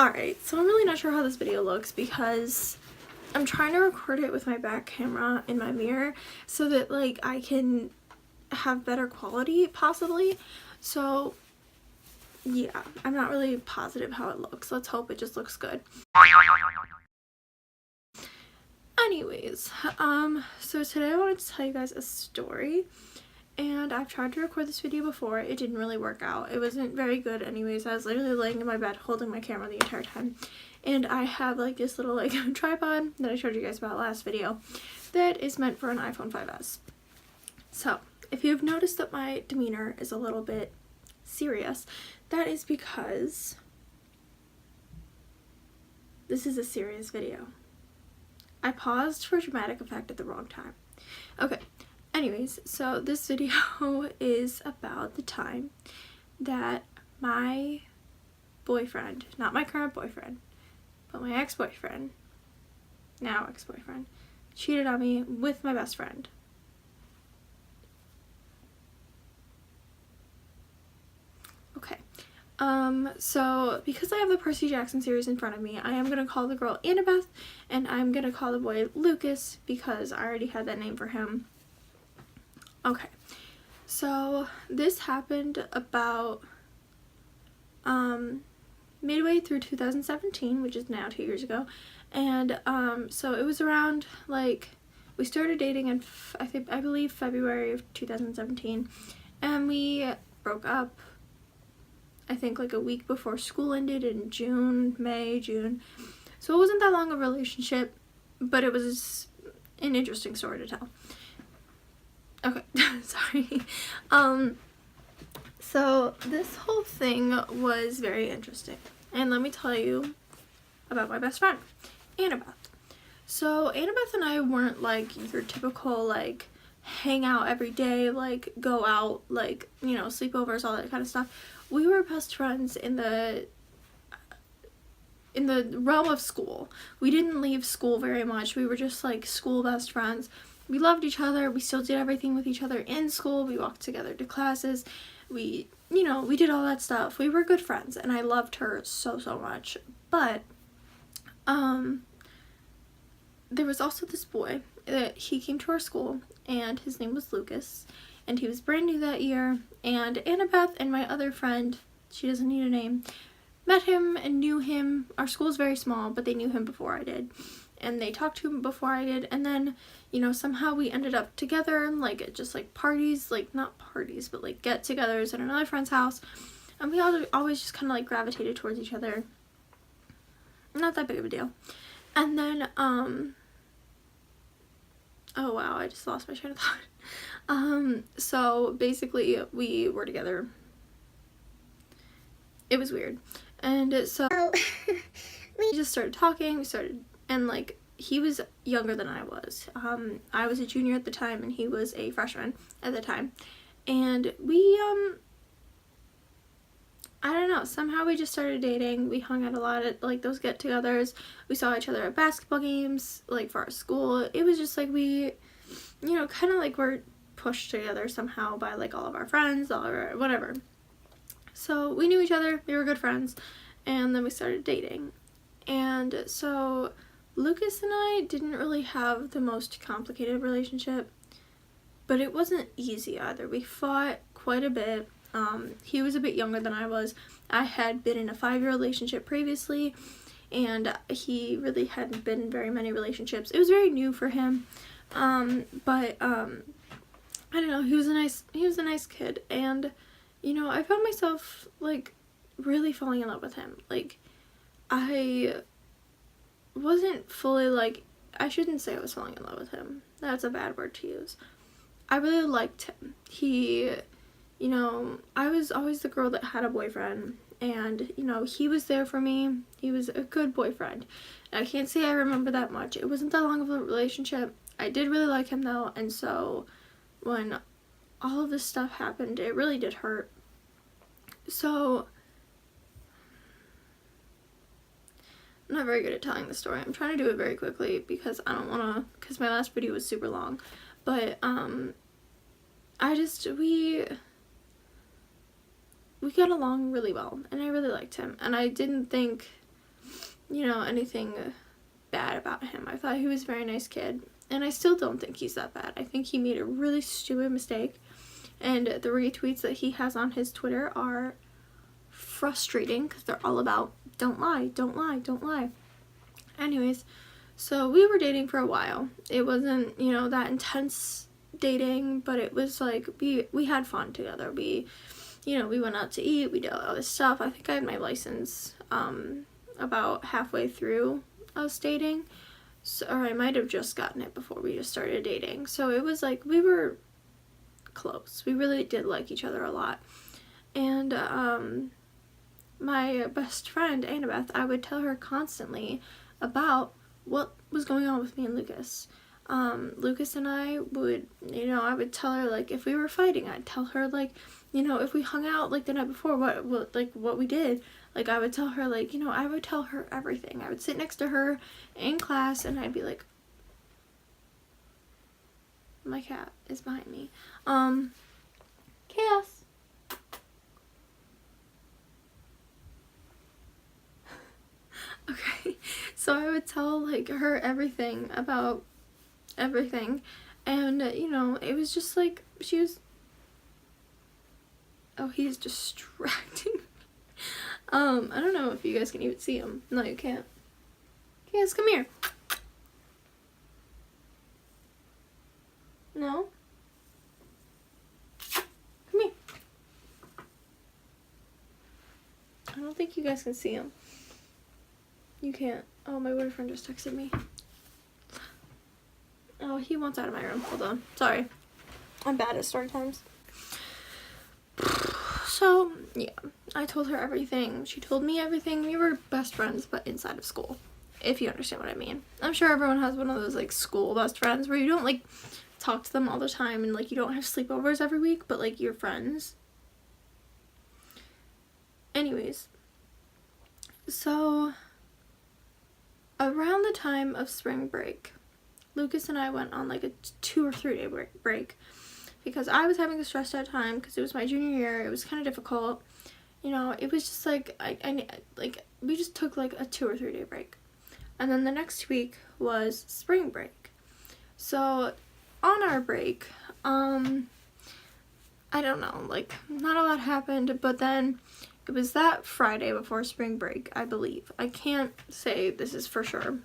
Alright, so I'm really not sure how this video looks because I'm trying to record it with my back camera in my mirror so that like I can have better quality possibly. So yeah, I'm not really positive how it looks. Let's hope it just looks good. Anyways, so today I wanted to tell you guys a story. And I've tried to record this video before. It didn't really work out. It wasn't very good anyways. I was literally laying in my bed holding my camera the entire time. And I have like this little like tripod that I showed you guys about last video that is meant for an iPhone 5S. So if you've noticed that my demeanor is a little bit serious, that is because this is a serious video. I paused for dramatic effect at the wrong time. Okay. Anyways, so this video is about the time that my boyfriend, not my current boyfriend, but my ex-boyfriend, now ex-boyfriend, cheated on me with my best friend. Okay, so because I have the Percy Jackson series in front of me, I am going to call the girl Annabeth, and I'm going to call the boy Lucas because I already had that name for him. Okay, so this happened about midway through 2017, which is now 2 years ago, and so it was around like we started dating in I believe February of 2017, and we broke up I think like a week before school ended in May, June. So it wasn't that long of a relationship, but it was an interesting story to tell. Okay, sorry. So this whole thing was very interesting. And let me tell you about my best friend, Annabeth. So Annabeth and I weren't like your typical like hang out every day, like go out, like, you know, sleepovers, all that kind of stuff. We were best friends in the realm of school. We didn't leave school very much. We were just like school best friends. We loved each other. We still did everything with each other in school. We walked together to classes. We did all that stuff. We were good friends, and I loved her so much. But there was also this boy that he came to our school, and his name was Lucas, and he was brand new that year. And Annabeth and my other friend, she doesn't need a name, met him and knew him. Our school is very small, but they knew him before I did. And they talked to him before I did, and then, you know, somehow we ended up together, like, at just, like, parties, like, not parties, but, like, get-togethers at another friend's house, and we always just kind of, like, gravitated towards each other. Not that big of a deal. And then, oh, wow, I just lost my train of thought. So, basically, we were together. It was weird. And so, we just started talking, and like he was younger than I was. I was a junior at the time and he was a freshman at the time, and we I don't know, somehow we just started dating. We hung out a lot at like those get-togethers. We saw each other at basketball games like for our school. It was just like we, you know, kind of like were pushed together somehow by like all of our friends, all of our whatever. So we knew each other, we were good friends, and then we started dating. And so Lucas and I didn't really have the most complicated relationship, but it wasn't easy either. We fought quite a bit. He was a bit younger than I was. I had been in a 5-year relationship previously, and he really hadn't been in very many relationships. It was very new for him, but I don't know, he was a nice kid, and, you know, I found myself, like, really falling in love with him. Like, I wasn't fully, like, I shouldn't say I was falling in love with him. That's a bad word to use. I really liked him. He, you know, I was always the girl that had a boyfriend, and, you know, he was there for me. He was a good boyfriend. I can't say I remember that much. It wasn't that long of a relationship. I did really like him, though, and so when all of this stuff happened, it really did hurt. So I'm not very good at telling the story. I'm trying to do it very quickly because I don't want to, because my last video was super long. But, we got along really well, and I really liked him, and I didn't think anything bad about him. I thought he was a very nice kid, and I still don't think he's that bad. I think he made a really stupid mistake, and the retweets that he has on his Twitter are frustrating because they're all about don't lie, don't lie, don't lie. Anyways, so we were dating for a while. It wasn't, that intense dating, but it was like we had fun together. We went out to eat, we did all this stuff. I think I had my license about halfway through us dating, or I might have just gotten it before we just started dating. So it was like we were close. We really did like each other a lot. And my best friend, Annabeth, I would tell her constantly about what was going on with me and Lucas. Lucas and I would, I would tell her, like, if we were fighting, I'd tell her, like, if we hung out, like, the night before, what we did. Like, I would tell her, like, I would tell her everything. I would sit next to her in class, and I'd be like, my cat is behind me. Chaos. Okay, so I would tell, like, her everything about everything, and, it was just, like, she was, oh, he's distracting me. I don't know if you guys can even see him. No, you can't. Yes, come here. No? Come here. I don't think you guys can see him. You can't. Oh, my boyfriend just texted me. Oh, he wants out of my room. Hold on. Sorry. I'm bad at story times. So, yeah. I told her everything. She told me everything. We were best friends, but inside of school. If you understand what I mean. I'm sure everyone has one of those, like, school best friends where you don't, like, talk to them all the time and, like, you don't have sleepovers every week, but, like, you're friends. Anyways. So, around the time of spring break, Lucas and I went on, like, a 2 or 3 day break because I was having a stressed out time because it was my junior year. It was kind of difficult. It was just, like, we just took, like, a 2 or 3 day break. And then the next week was spring break. So, on our break, I don't know, like, not a lot happened, but then it was that Friday before spring break, I believe. I can't say this is for sure.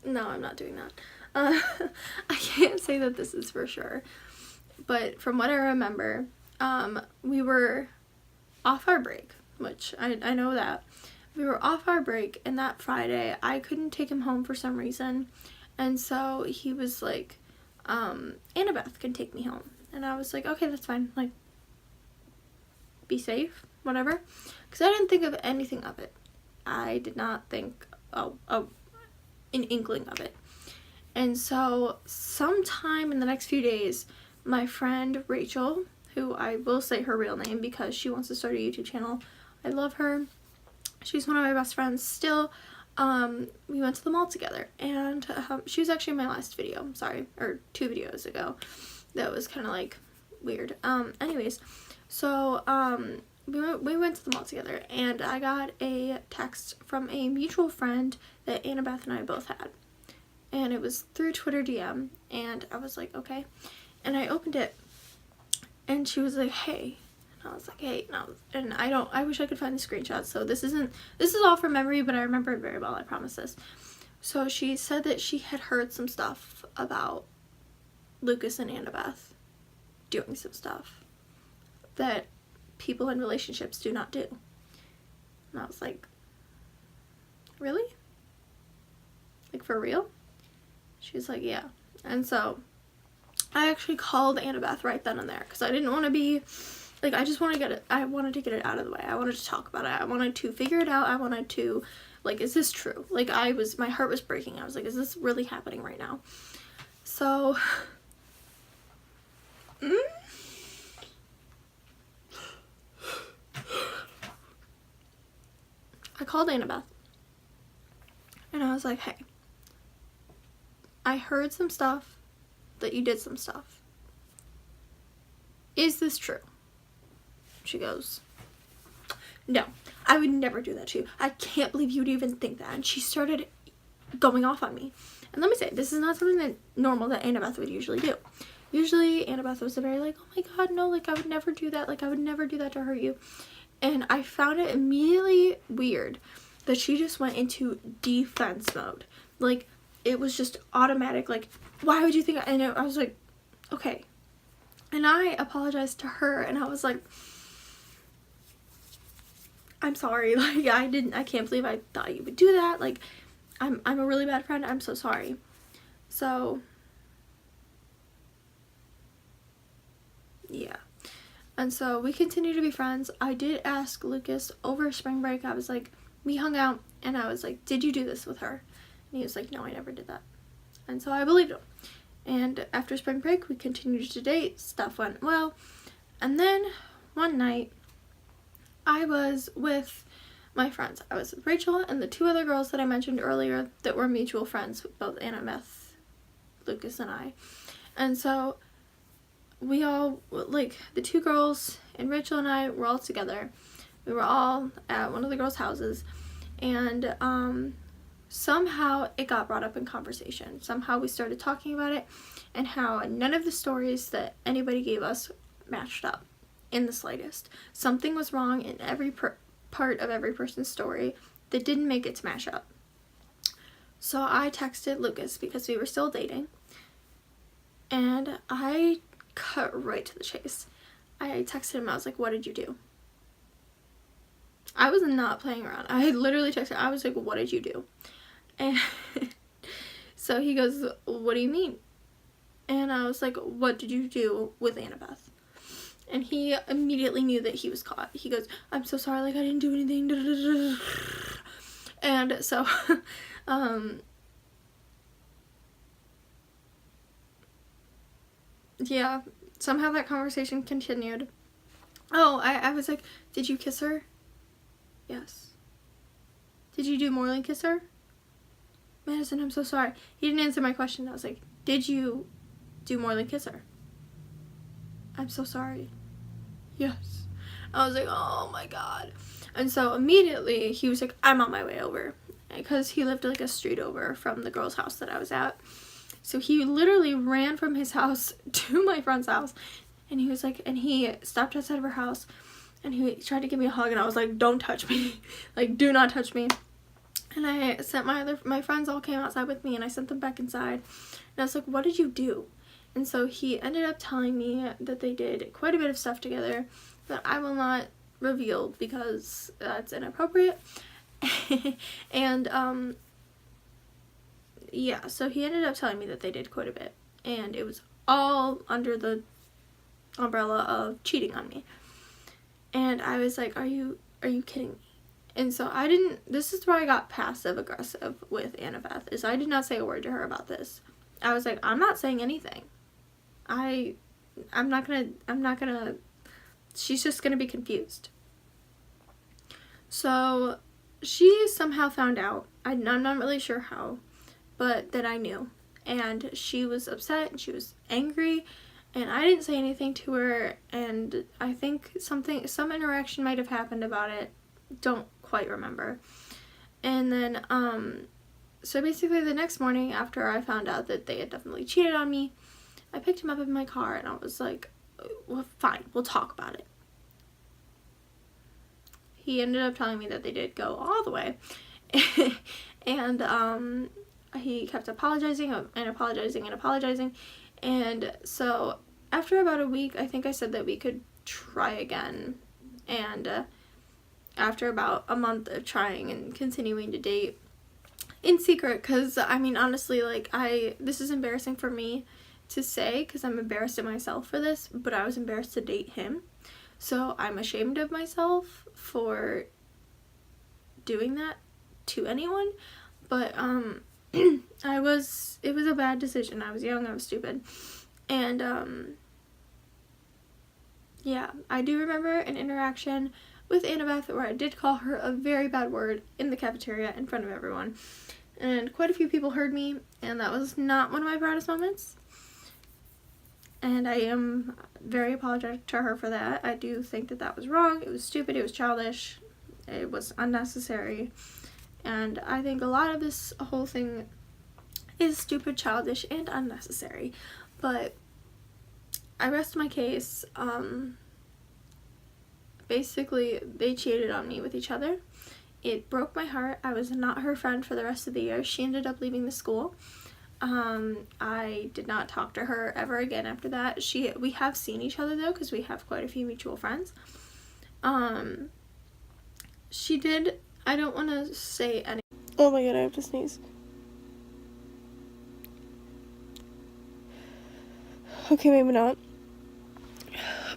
No, I'm not doing that. I can't say that this is for sure. But from what I remember, we were off our break, which I know that. We were off our break, and that Friday, I couldn't take him home for some reason. And so he was like, Annabeth can take me home. And I was like, okay, that's fine. Like, be safe, whatever. Because I didn't think of anything of it. I did not think, an inkling of it. And so sometime in the next few days, my friend Rachel, who I will say her real name because she wants to start a YouTube channel. I love her. She's one of my best friends still. We went to the mall together, and she was actually in my last video, or 2 videos ago. That was kind of like weird. Anyways, so we went to the mall together, and I got a text from a mutual friend that Annabeth and I both had. And it was through Twitter DM, and I was like, okay. And I opened it, and she was like, hey. And I was like, hey. And I wish I could find the screenshot, so this is all from memory, but I remember it very well, I promise this. So she said that she had heard some stuff about Lucas and Annabeth doing some stuff that people in relationships do not do. And I was like, really? Like, for real? She was like, yeah. And so I actually called Annabeth right then and there because I didn't want to be, like, I wanted to get it out of the way. I wanted to talk about it. I wanted to figure it out. I wanted to, like, is this true? Like, my heart was breaking. I was like, is this really happening right now? So, I called Annabeth, and I was like, hey, I heard some stuff that you did some stuff. Is this true? She goes, no, I would never do that to you. I can't believe you would even think that. And she started going off on me. And let me say, this is not something that normal that Annabeth would usually do. Usually Annabeth was very like, oh my god, no, like I would never do that. Like I would never do that to hurt you. And I found it immediately weird that she just went into defense mode. Like it was just automatic. Like, why would you think? And I was like, okay. And I apologized to her, and I was like, I'm sorry. Like I can't believe I thought you would do that. Like I'm a really bad friend. I'm so sorry. So yeah. And so we continue to be friends. I did ask Lucas over spring break. I was like, we hung out, and I was like, did you do this with her? And he was like, no, I never did that. And so I believed him. And after spring break, we continued to date. Stuff went well. And then one night, I was with my friends. I was with Rachel and the two other girls that I mentioned earlier that were mutual friends, both Annabeth, Lucas, and I. And so we all, like, the two girls and Rachel and I were all together. We were all at one of the girls' houses, and somehow it got brought up in conversation. Somehow we started talking about it, and how none of the stories that anybody gave us matched up in the slightest. Something was wrong in every part of every person's story that didn't make it to match up. So I texted Lucas because we were still dating, and I cut right to the chase. I texted him. I was like, what did you do? I was not playing around. I literally texted. I was like, what did you do? And so he goes, what do you mean? And I was like, what did you do with Annabeth? And he immediately knew that he was caught. He goes, I'm so sorry, like I didn't do anything. And so yeah, somehow that conversation continued. Oh, I was like, did you kiss her? Yes. Did you do more than kiss her? Madison, I'm so sorry. He didn't answer my question. I was like, did you do more than kiss her? I'm so sorry. Yes. I was like, oh my god. And so immediately he was like, I'm on my way over. Because he lived like a street over from the girl's house that I was at. So he literally ran from his house to my friend's house. And he was like, and he stopped outside of her house. And he tried to give me a hug. And I was like, don't touch me. Like, do not touch me. And I sent my friends all came outside with me. And I sent them back inside. And I was like, what did you do? And so he ended up telling me that they did quite a bit of stuff together that I will not reveal because that's inappropriate. And yeah, so he ended up telling me that they did quite a bit, and it was all under the umbrella of cheating on me. And I was like, are you kidding me? And so this is where I got passive aggressive with Annabeth, is I did not say a word to her about this. I was like, I'm not saying anything. I'm not gonna, she's just gonna be confused. So she somehow found out, I'm not really sure how, but that I knew. And she was upset and she was angry, and I didn't say anything to her, and I think some interaction might have happened about it. Don't quite remember. And then, so basically the next morning after I found out that they had definitely cheated on me, I picked him up in my car and I was like, well, fine, we'll talk about it. He ended up telling me that they did go all the way. And he kept apologizing and apologizing and apologizing. And so after about a week, I think I said that we could try again. And after about a month of trying and continuing to date in secret, because I mean, honestly, like, this is embarrassing for me to say because I'm embarrassed of myself for this, but I was embarrassed to date him. So I'm ashamed of myself for doing that to anyone. But it was a bad decision. I was young, I was stupid. And yeah, I do remember an interaction with Annabeth where I did call her a very bad word in the cafeteria in front of everyone. And quite a few people heard me, and that was not one of my proudest moments. And I am very apologetic to her for that. I do think that that was wrong. It was stupid. It was childish. It was unnecessary. And I think a lot of this whole thing is stupid, childish, and unnecessary. But I rest my case. Basically, they cheated on me with each other. It broke my heart. I was not her friend for the rest of the year. She ended up leaving the school. I did not talk to her ever again after that. We have seen each other though, because we have quite a few mutual friends. She did, I don't want to say any. Oh my god, I have to sneeze. Okay, maybe not.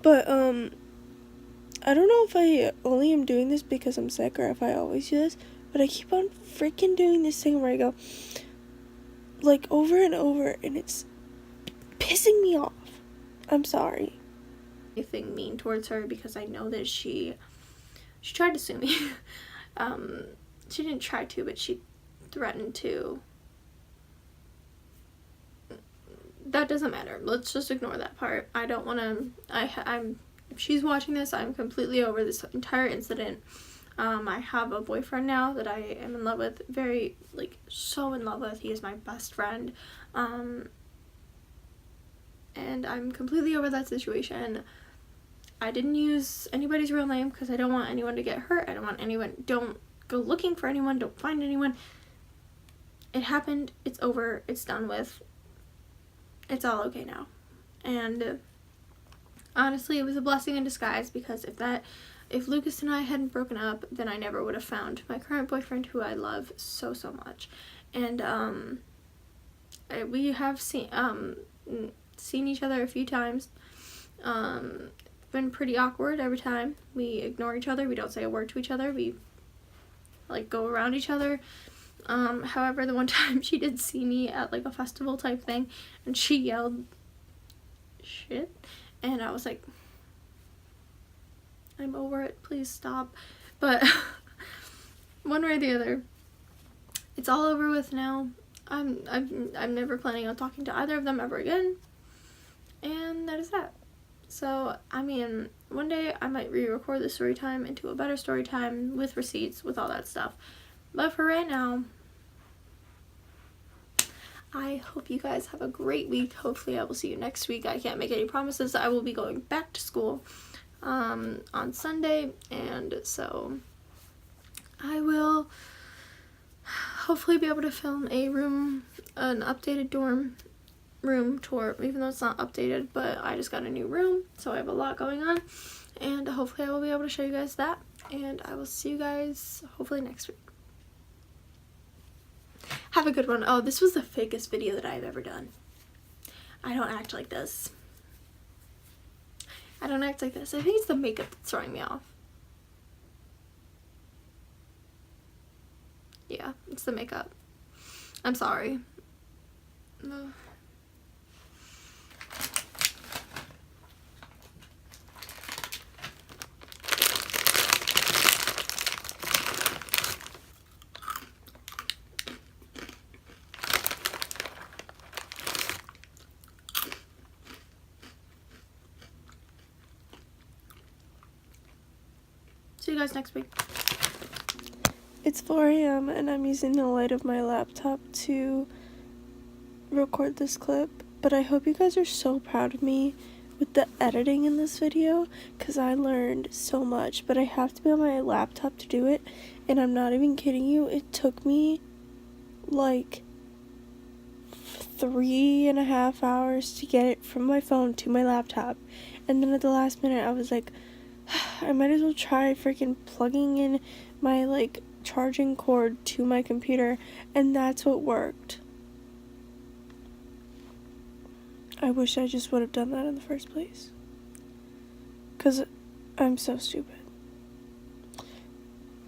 But, I don't know if I only am doing this because I'm sick or if I always do this, but I keep on freaking doing this thing where I go, like, over and over, and it's pissing me off. I'm sorry. Anything mean towards her, because I know that she tried to sue me. She didn't try to, but she threatened to. That doesn't matter. Let's just ignore that part. I don't want to. If she's watching this, I'm completely over this entire incident. I have a boyfriend now that I am in love with, so in love with. He is my best friend. And I'm completely over that situation. I didn't use anybody's real name because I don't want anyone to get hurt. I don't want anyone, don't go looking for anyone, don't find anyone. It happened, it's over, it's done with. It's all okay now. And honestly, it was a blessing in disguise, because if Lucas and I hadn't broken up, then I never would have found my current boyfriend, who I love so much. And we have seen each other a few times. Been pretty awkward every time. We ignore each other. We don't say a word to each other. We go around each other. However, the one time she did see me at a festival type thing, and she yelled shit, and I was like, I'm over it, please stop. But one way or the other, it's all over with now. I'm never planning on talking to either of them ever again, and that is that. So, I mean, one day I might re-record the story time into a better story time with receipts, with all that stuff. But for right now, I hope you guys have a great week. Hopefully I will see you next week. I can't make any promises. I will be going back to school on Sunday, and so I will hopefully be able to film an updated dorm room tour, even though it's not updated, but I just got a new room, so I have a lot going on, and hopefully I will be able to show you guys that, and I will see you guys hopefully next week. Have a good one. Oh, this was the fakest video that I've ever done. I don't act like this. I think it's the makeup that's throwing me off. Yeah, it's the makeup. I'm sorry. Ugh. See you guys next week. It's 4 a.m. and I'm using the light of my laptop to record this clip, but I hope you guys are so proud of me with the editing in this video, because I learned so much, but I have to be on my laptop to do it, and I'm not even kidding you, it took me 3.5 hours to get it from my phone to my laptop, and then at the last minute I was like, I might as well try freaking plugging in my charging cord to my computer, and that's what worked. I wish I just would have done that in the first place, because I'm so stupid.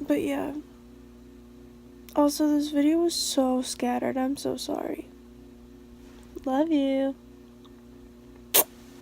But yeah, also this video was so scattered. I'm so sorry. Love you.